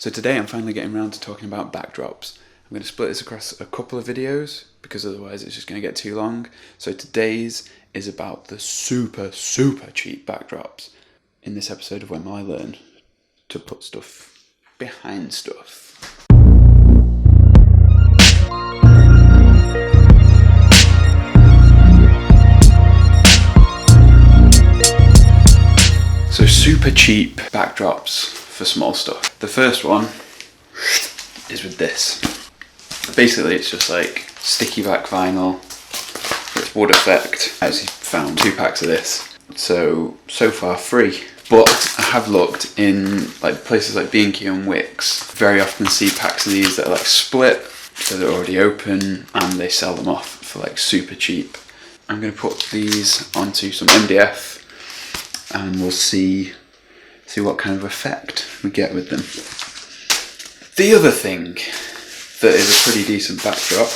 So today I'm finally getting around to talking about backdrops. I'm going to split this across a couple of videos because otherwise it's just going to get too long. So today's is about the super cheap backdrops. In this episode of When Will I Learn to put stuff behind stuff. So super cheap backdrops for small stuff. The first one is with this. Basically it's just like sticky back vinyl. It's wood effect. I actually found 2 packs of this. So far free. But I have looked in like places like B&Q and Wickes. Very often see packs of these that are like split, so they're already open, and they sell them off for like super cheap. I'm going to put these onto some MDF and we'll see what kind of effect we get with them. The other thing that is a pretty decent backdrop,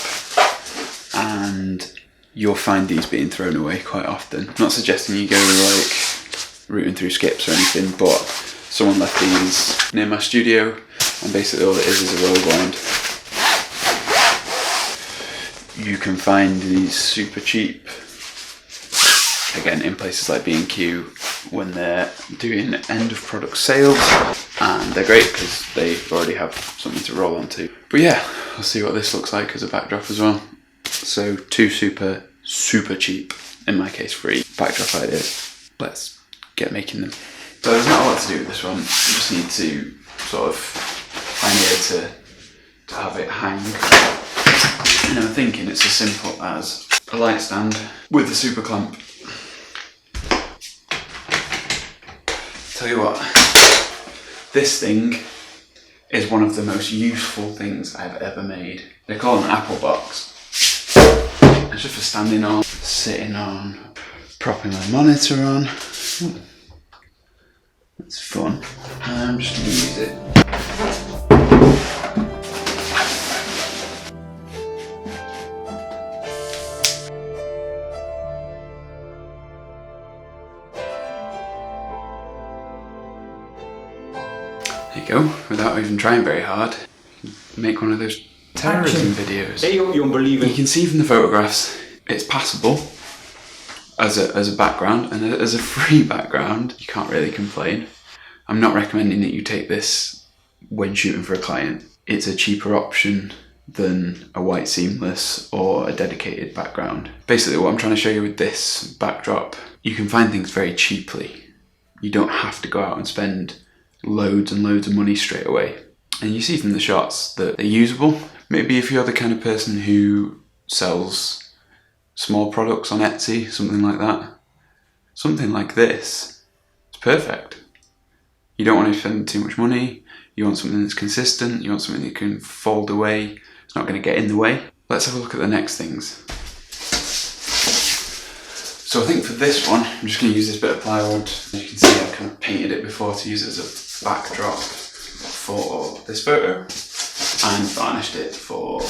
and you'll find these being thrown away quite often. I'm not suggesting you go like rooting through skips or anything, but someone left these near my studio, and basically all it is a roll blind. You can find these super cheap, again in places like B&Q when they're doing end of product sales, and they're great because they already have something to roll onto. But yeah, I'll see what this looks like as a backdrop as well. So 2 super cheap, in my case free, backdrop ideas. Let's get making them. So there's not a lot to do with this one. You just need to sort of find a way to have it hang. And I'm thinking it's as simple as a light stand with a super clamp. Tell you what, this thing is one of the most useful things I've ever made. They call it an apple box. It's just for standing on, sitting on, propping my monitor on. It's fun. I'm just going to use it. There you go, without even trying very hard. Make one of those terrorism videos. You can see from the photographs, it's passable as a background, and as a free background, you can't really complain. I'm not recommending that you take this when shooting for a client. It's a cheaper option than a white seamless or a dedicated background. Basically what I'm trying to show you with this backdrop, you can find things very cheaply. You don't have to go out and spend loads and loads of money straight away. And you see from the shots that they're usable. Maybe if you're the kind of person who sells small products on Etsy, something like that, something like this, it's perfect. You don't want to spend too much money, you want something that's consistent, you want something that can fold away, it's not going to get in the way. Let's have a look at the next things. So I think for this one, I'm just going to use this bit of plywood. As you can see, I've kind of painted it before to use it as a backdrop for this photo, and varnished it for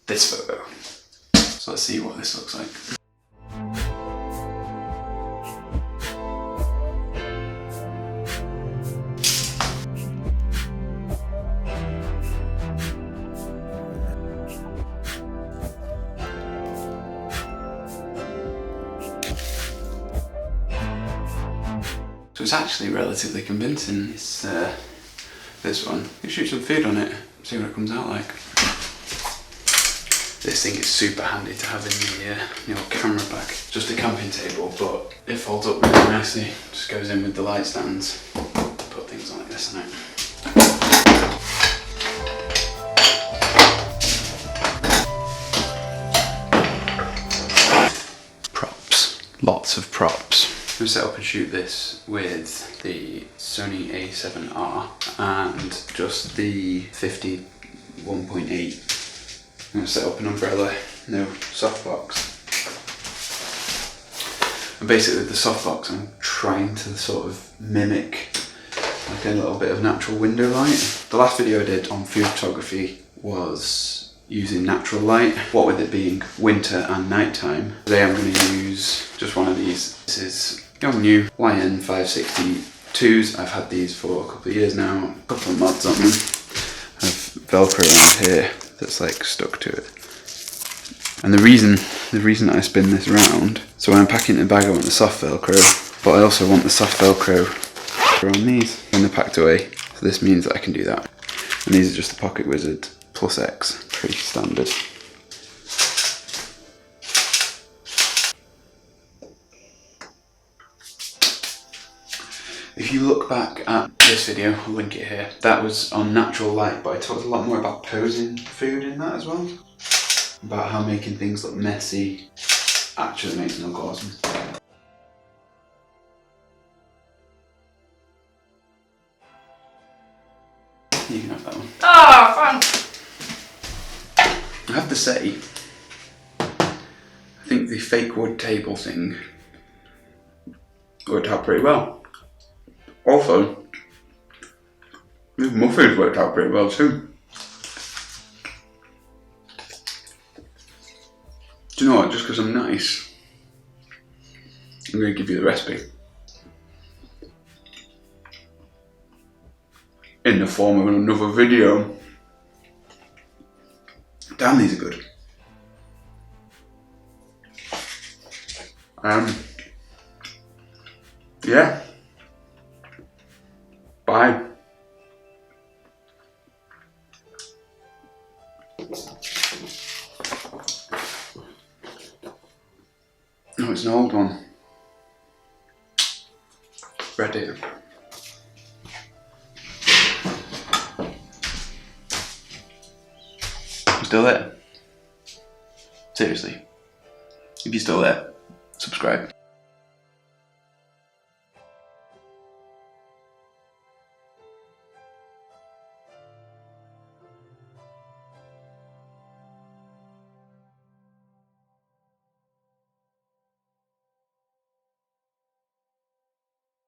this photo. So let's see what this looks like. So it's actually relatively convincing, this one. You shoot some food on it, see what it comes out like. This thing is super handy to have in the old camera bag. Just a camping table, but it folds up really nicely. Just goes in with the light stands. Put things like this on it. Props, lots of props. I'm going to set up and shoot this with the Sony A7R and just the 50 1.8. I'm going to set up an umbrella, no softbox. And basically the softbox I'm trying to sort of mimic like a little bit of natural window light. The last video I did on food photography was using natural light, what with it being winter and nighttime. Today I'm going to use just one of these. This is your new YN560 2s, I've had these for a couple of years now, a couple of mods on them. I have Velcro around here that's like stuck to it. And the reason I spin this round, so when I'm packing in a bag I want the soft Velcro, but I also want the soft Velcro on these when they're packed away. So this means that I can do that. And these are just the Pocket Wizard Plus X, pretty standard. If you look back at this video, I'll link it here, that was on natural light, but I talked a lot more about posing food in that as well. About how making things look messy actually makes them look awesome. You can have that one. Oh, fun! I have to say, I think the fake wood table thing worked out pretty well. Also, these muffins worked out pretty well too. Do you know what, just because I'm nice, I'm going to give you the recipe. In the form of another video. Damn, these are good. Yeah. Bye. No, it's an old one. Reddit. You still there? Seriously. If you're still there, subscribe.